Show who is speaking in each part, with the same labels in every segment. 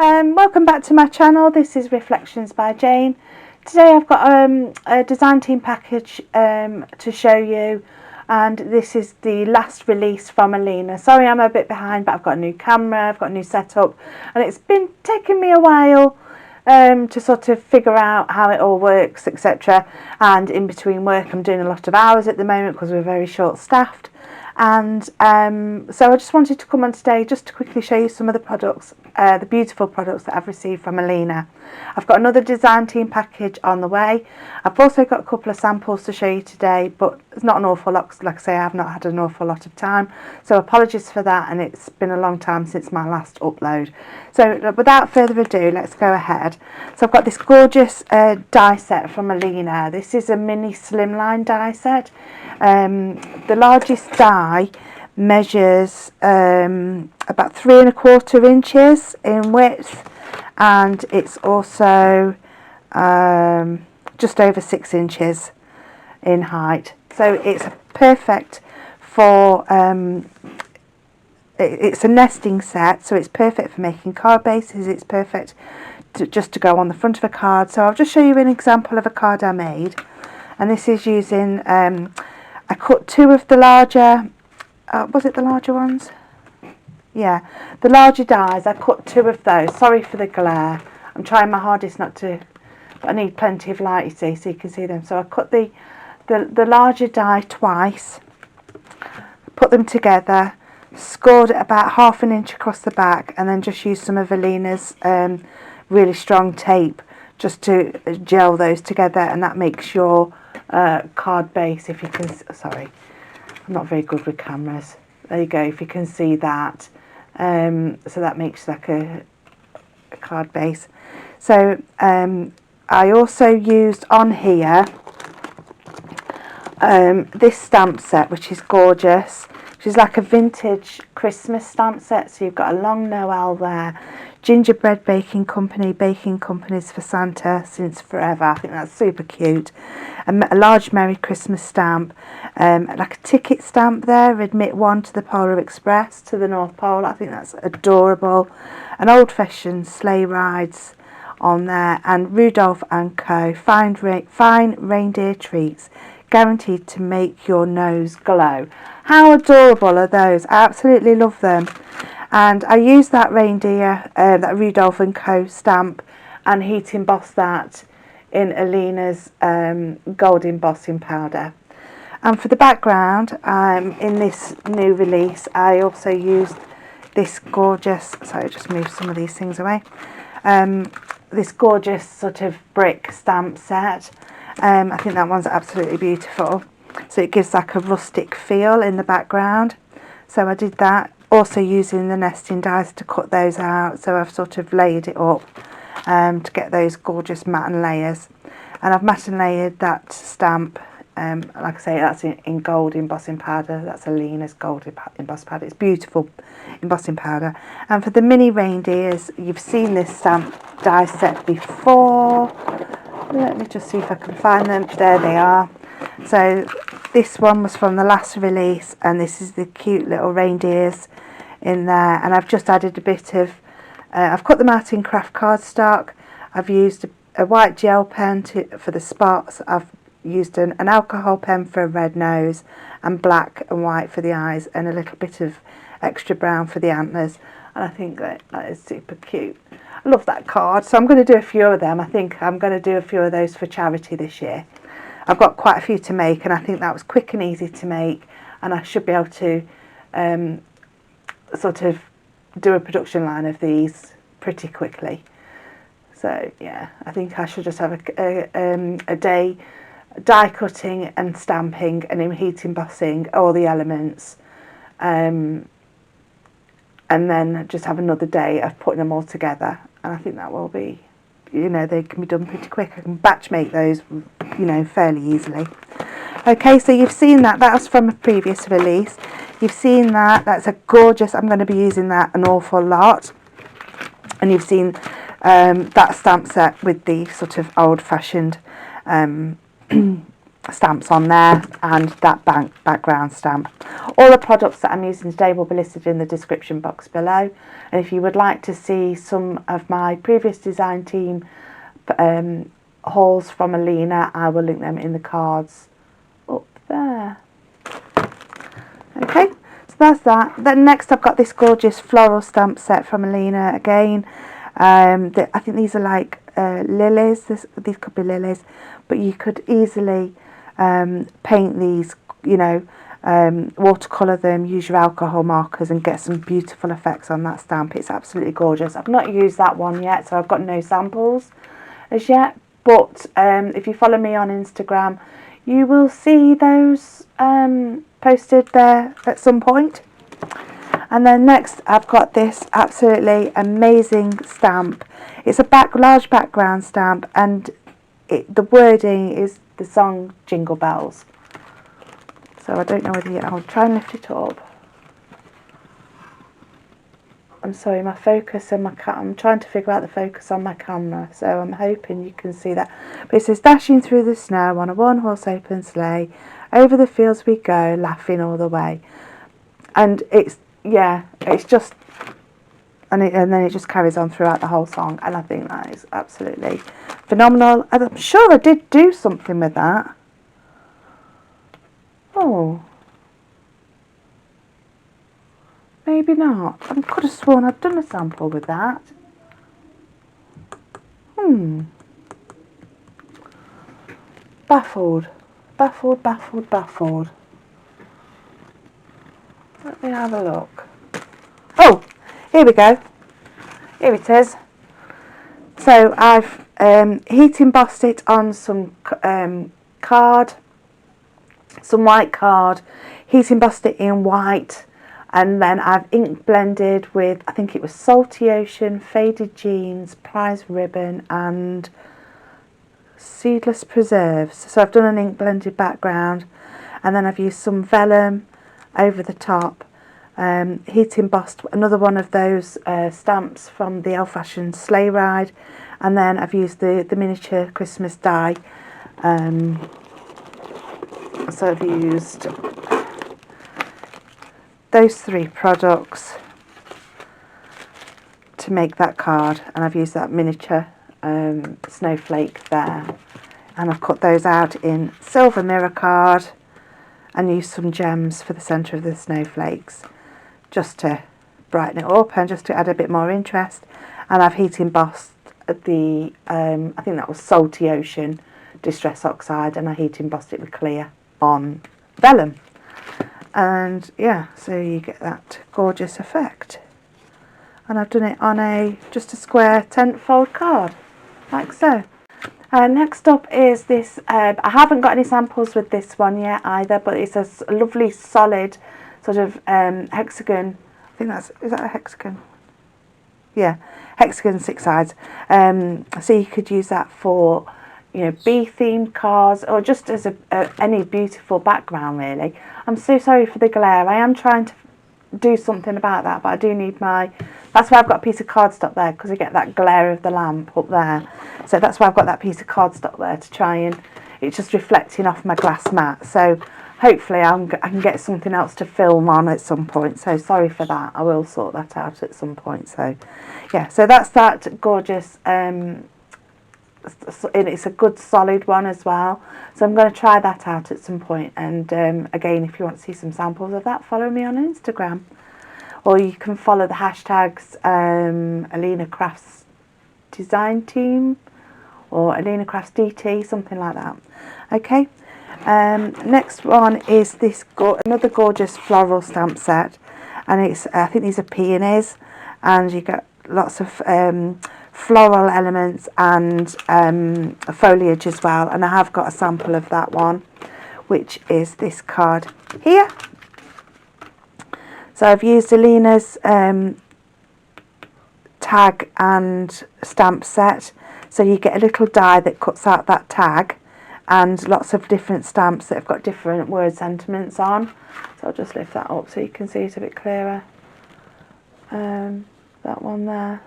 Speaker 1: Welcome back to my channel. This is Reflections by Jane. Today I've got a design team package to show you, and this is the last release from Alina. Sorry I'm a bit behind, but I've got a new camera, I've got a new setup, and it's been taking me a while to sort of figure out how it all works, etc. And in between work I'm doing a lot of hours at the moment because we're very short staffed. And so I just wanted to come on today just to quickly show you some of the products, the beautiful products that I've received from Alina. I've got another design team package on the way. I've also got a couple of samples to show you today, but it's not an awful lot, like I say, I've not had an awful lot of time, so apologies for that, and it's been a long time since my last upload. So without further ado, let's go ahead. So I've got this gorgeous die set from Alina. This is a mini slimline die set. The largest die measures about 3¼ inches in width, and it's also just over 6 inches in height. So it's perfect for it's a nesting set, so it's perfect for making card bases. It's perfect just to go on the front of a card. So I'll just show you an example of a card I made, and this is using I cut two of the larger, was it the larger ones? Yeah, the larger dies. I cut two of those. Sorry for the glare. I'm trying my hardest not to, but I need plenty of light, you see, so you can see them. So I cut the larger die twice, put them together, scored about ½ inch across the back, and then just used some of Alina's really strong tape just to gel those together, and that makes your card base, if you can, sorry, I'm not very good with cameras, there you go, if you can see that, so that makes like a card base. So I also used on here this stamp set, which is gorgeous, which is like a vintage Christmas stamp set. So you've got a long Noel there, gingerbread baking companies for Santa since forever. I think that's super cute. A large Merry Christmas stamp, like a ticket stamp there, admit one to the Polar Express to the North Pole. I think that's adorable. An old-fashioned sleigh rides on there, and Rudolph and Co. fine reindeer treats, guaranteed to make your nose glow. How adorable are those? I absolutely love them. And I used that reindeer, that Rudolph and Co. stamp, and heat embossed that in Alina's gold embossing powder. And for the background, in this new release, I also used this gorgeous, sorry, just move some of these things away, this gorgeous sort of brick stamp set. I think that one's absolutely beautiful. So it gives like a rustic feel in the background. So I did that, also using the nesting dies to cut those out. So I've sort of layered it up to get those gorgeous matte and layers. And I've matte and layered that stamp, like I say, that's in gold embossing powder. That's Alina's gold embossing powder. It's beautiful embossing powder. And for the mini reindeers, you've seen this stamp die set before. Let me just see if I can find them. There they are. So this one was from the last release, and this is the cute little reindeers in there. And I've just added a bit of, I've cut them out in craft cardstock. I've used a white gel pen for the spots. I've used an alcohol pen for a red nose, and black and white for the eyes, and a little bit of extra brown for the antlers. And I think that is super cute. I love that card, so I'm going to do a few of them. I think I'm going to do a few of those for charity this year. I've got quite a few to make, and I think that was quick and easy to make, and I should be able to sort of do a production line of these pretty quickly. So yeah, I think I should just have a day die cutting and stamping and in heat embossing all the elements, and then just have another day of putting them all together. And I think that will be, you know, they can be done pretty quick. I can batch make those, you know, fairly easily. Okay, so you've seen that. That was from a previous release. You've seen that. That's a gorgeous, I'm going to be using that an awful lot. And you've seen that stamp set with the sort of old-fashioned stamps on there, and that background stamp. All the products that I'm using today will be listed in the description box below, and if you would like to see some of my previous design team hauls from Alina, I will link them in the cards up there. Okay, so that's that. Then next I've got this gorgeous floral stamp set from Alina again. I think these are like lilies. These could be lilies, but you could easily paint these, you know, watercolour them, use your alcohol markers and get some beautiful effects on that stamp. It's absolutely gorgeous. I've not used that one yet, so I've got no samples as yet, but if you follow me on Instagram, you will see those posted there at some point. And then next I've got this absolutely amazing stamp. It's a large background stamp, and the wording is the song Jingle Bells. So I don't know whether I'll try and lift it up. I'm sorry, my focus and I'm trying to figure out the focus on my camera, so I'm hoping you can see that. But it says, dashing through the snow on a one-horse open sleigh, over the fields we go, laughing all the way. And it's just, and then it just carries on throughout the whole song, and I think that is absolutely phenomenal. And I'm sure I did do something with that. Oh, maybe not. I could have sworn I'd done a sample with that. Baffled. Let me have a look. Oh, here we go. Here it is. So I've heat embossed it on some card, some white card, heat embossed it in white, and then I've ink blended with, I think it was Salty Ocean, Faded Jeans, Prize Ribbon and Seedless Preserves. So I've done an ink blended background, and then I've used some vellum over the top, heat embossed another one of those stamps from the old fashioned sleigh ride, and then I've used the miniature Christmas die. So I've used those 3 products to make that card, and I've used that miniature snowflake there, and I've cut those out in silver mirror card and used some gems for the centre of the snowflakes just to brighten it up and just to add a bit more interest. And I've heat embossed the I think that was Salty Ocean Distress Oxide, and I heat embossed it with clear on vellum, and yeah, so you get that gorgeous effect. And I've done it on just a square 10-fold card, like so. Next up is this, I haven't got any samples with this one yet either, but it's a lovely solid sort of hexagon, I think is that a hexagon? Yeah, hexagon 6 sides. So you could use that for, you know, bee-themed cards, or just as any beautiful background really. I'm so sorry for the glare. I am trying to do something about that, but I do need that's why I've got a piece of cardstock there, because I get that glare of the lamp up there. So that's why I've got that piece of cardstock there to try and, it's just reflecting off my glass mat. So hopefully I can get something else to film on at some point. So sorry for that. I will sort that out at some point. So yeah, so that's that gorgeous, it's a good solid one as well. So I'm going to try that out at some point. And again, if you want to see some samples of that, follow me on Instagram. Or you can follow the hashtags Alina Crafts Design Team or Alina Crafts DT, something like that. Okay. Next one is this another gorgeous floral stamp set, and it's I think these are peonies, and you get lots of floral elements and foliage as well. And I have got a sample of that one, which is this card here. So I've used Alina's tag and stamp set. So you get a little die that cuts out that tag, and lots of different stamps that have got different word sentiments on. So I'll just lift that up so you can see it a bit clearer. That one there.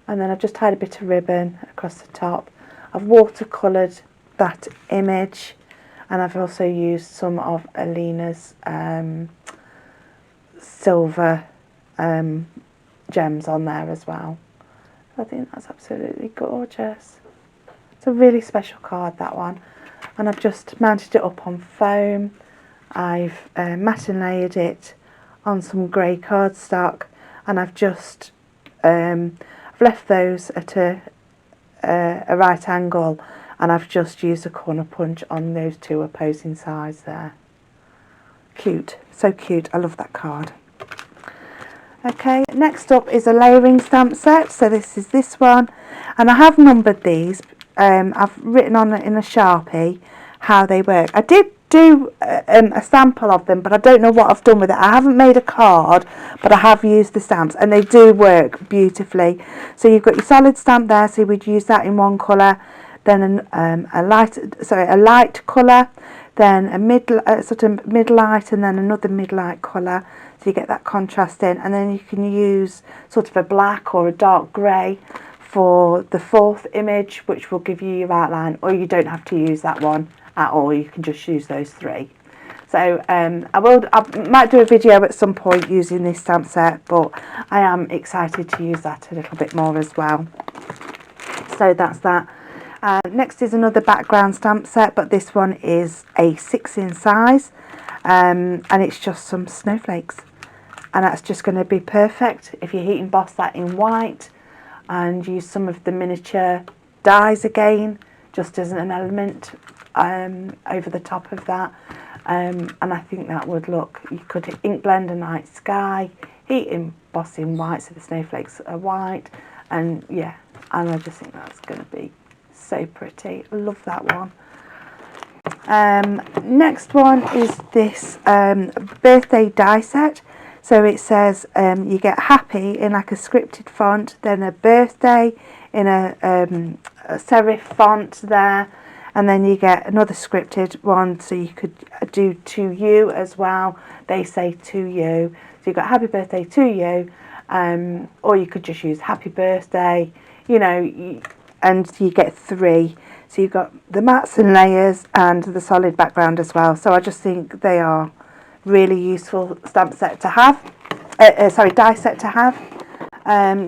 Speaker 1: And then I've just tied a bit of ribbon across the top. I've watercoloured that image, and I've also used some of Alina's silver gems on there as well. I think that's absolutely gorgeous. It's a really special card, that one. And I've just mounted it up on foam. I've matte and layered it on some grey cardstock, and I've just I've left those at a right angle, and I've just used a corner punch on those two opposing sides there. Cute, so cute. I love that card. Okay, next up is a layering stamp set. So this is this one, and I have numbered these. I've written on it in a Sharpie how they work. I did do a sample of them, but I don't know what I've done with it. I haven't made a card, but I have used the stamps, and they do work beautifully. So you've got your solid stamp there, so we'd use that in one colour, then a light colour, then a sort of mid light, and then another mid light colour. So you get that contrast in, and then you can use sort of a black or a dark grey for the fourth image, which will give you your outline, or you don't have to use that one at all. You can just use those three. So I might do a video at some point using this stamp set, but I am excited to use that a little bit more as well. So that's that. Next is another background stamp set, but this one is a 6 in size, and it's just some snowflakes, and that's just going to be perfect if you heat emboss that in white and use some of the miniature dies again, just as an element over the top of that. And I think that would look, you could ink blend a night sky, heat emboss in white so the snowflakes are white, and yeah, and I just think that's going to be so pretty. I love that one. Next one is this birthday die set. So it says you get happy in like a scripted font, then a birthday in a serif font there, and then you get another scripted one, so you could do to you as well. They say to you. So you've got happy birthday to you, or you could just use happy birthday, you know, and you get 3. So you've got the mattes and layers and the solid background as well. So I just think they are really useful stamp set to have. Die set to have.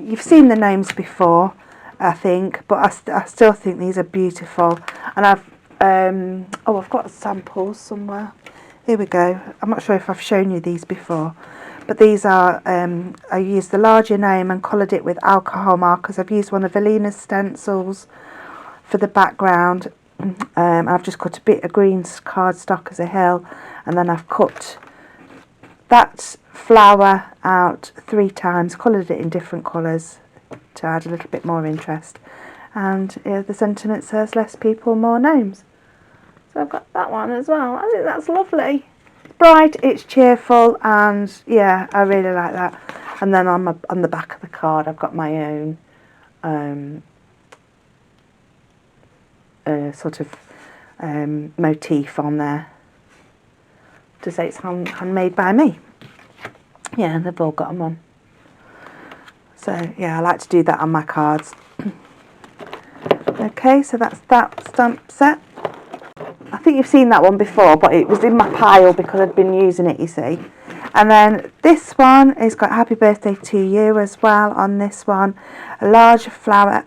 Speaker 1: You've seen the names before, I think, but I still think these are beautiful. And I've got samples somewhere. Here we go. I'm not sure if I've shown you these before, but these are, I used the larger name and coloured it with alcohol markers. I've used one of Alina's stencils for the background. I've just cut a bit of green cardstock as a hill, and then I've cut that flower out 3 times, coloured it in different colours to add a little bit more interest. And the sentiment says less people, more names. So I've got that one as well. I think that's lovely. It's bright, it's cheerful, and yeah, I really like that. And then on the back of the card I've got my own sort of motif on there to say it's handmade by me. Yeah, and they've all got them on. So yeah, I like to do that on my cards. Okay, so that's that stamp set. I think you've seen that one before, but it was in my pile because I'd been using it, you see. And then this one has got happy birthday to you as well on this one. A large flower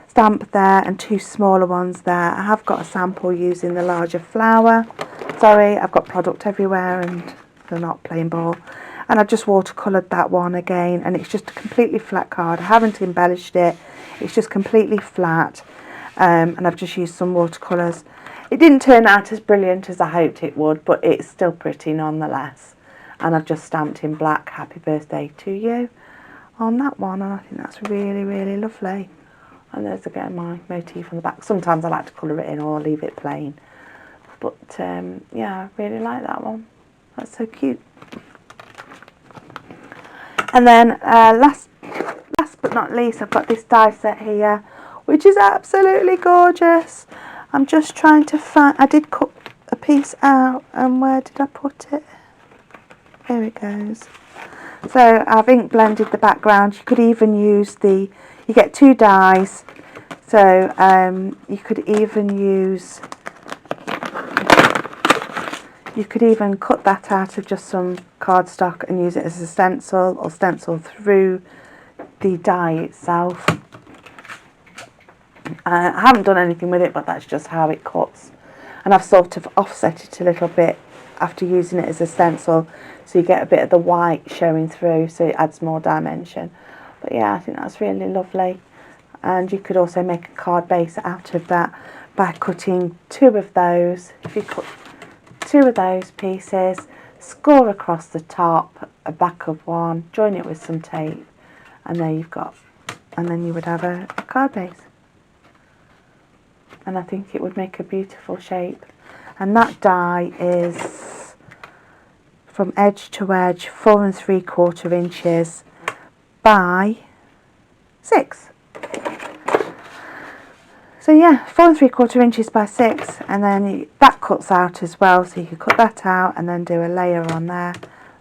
Speaker 1: stamp there and 2 smaller ones there. I have got a sample using the larger flower. Sorry, I've got product everywhere and they're not plain ball. And I've just watercoloured that one again, and it's just a completely flat card. I haven't embellished it, it's just completely flat. And I've just used some watercolours. It didn't turn out as brilliant as I hoped it would, but it's still pretty nonetheless. And I've just stamped in black happy birthday to you on that one, and I think that's really, really lovely. And there's again my motif on the back. Sometimes I like to colour it in or leave it plain, but yeah, I really like that one. That's so cute. And then last but not least, I've got this die set here, which is absolutely gorgeous. I'm just trying to find, I did cut a piece out, and where did I put it? Here it goes. So I've ink blended the background. You could even use you get 2 dies, So you could even cut that out of just some cardstock and use it as a stencil, or stencil through the die itself. I haven't done anything with it, but that's just how it cuts. And I've sort of offset it a little bit after using it as a stencil, so you get a bit of the white showing through, so it adds more dimension. But yeah, I think that's really lovely. And you could also make a card base out of that by cutting 2 of those. If you cut 2 of those pieces, score across the top, a back of one, join it with some tape, and there you've got, and then you would have a card base. And I think it would make a beautiful shape. And that die is from edge to edge 4 3/4 inches by 6. So yeah, 4 3/4 inches by 6, and then that cuts out as well, so you can cut that out and then do a layer on there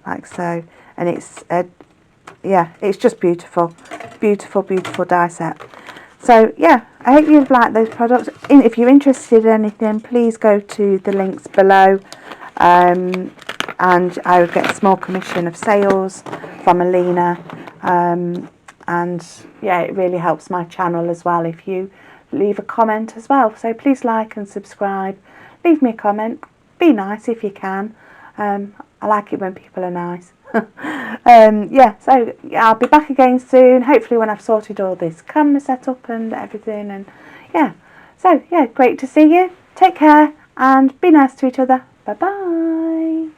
Speaker 1: like so. And it's yeah, it's just beautiful, beautiful, beautiful die set. So yeah, I hope you've liked those products. If you're interested in anything, please go to the links below, and I would get a small commission of sales from Alina, and yeah, it really helps my channel as well if you leave a comment as well. So please like and subscribe, leave me a comment, be nice if you can. I like it when people are nice. Yeah, so yeah, I'll be back again soon, hopefully when I've sorted all this camera setup and everything. And yeah, so yeah, great to see you. Take care and be nice to each other. Bye bye.